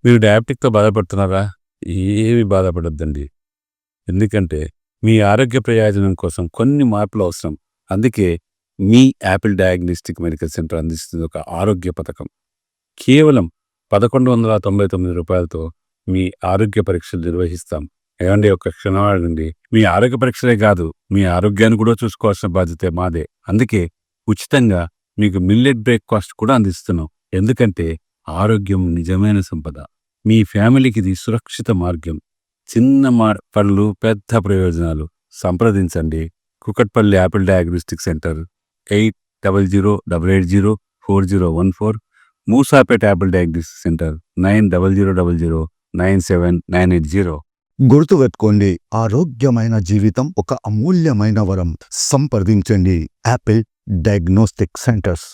మీరు డయాబెటిక్తో బాధపడుతున్నారా? ఏమి బాధపడొద్దండి. ఎందుకంటే మీ ఆరోగ్య ప్రయోజనం కోసం కొన్ని మార్పులు అవసరం. అందుకే మీ యాపిల్ డయాగ్నోస్టిక్ మెడికల్ సెంటర్ అందిస్తుంది ఒక ఆరోగ్య పథకం. కేవలం రూ. 1199 మీ ఆరోగ్య పరీక్షలు నిర్వహిస్తాం. ఏమండి, ఒక క్షణం ఆగండి. మీ ఆరోగ్య పరీక్షలే కాదు, మీ ఆరోగ్యాన్ని కూడా చూసుకోవాల్సిన బాధ్యత మాదే. అందుకే ఉచితంగా మీకు మిల్లెట్ బ్రేక్ఫాస్ట్ కూడా అందిస్తున్నాం. ఎందుకంటే ఆరోగ్యం నిజమైన సంపద. మీ ఫ్యామిలీకి ఇది సురక్షిత మార్గం. చిన్న పనులు, పెద్ద ప్రయోజనాలు. సంప్రదించండి Kukatpally Apple diagnostic centre 8008804014, Moosapet Apple diagnostic centre 9000097980. గుర్తుపెట్టుకోండి, ఆరోగ్యమైన జీవితం ఒక అమూల్యమైన వరం. సంప్రదించండి యాపిల్ డయాగ్నోస్టిక్ సెంటర్స్.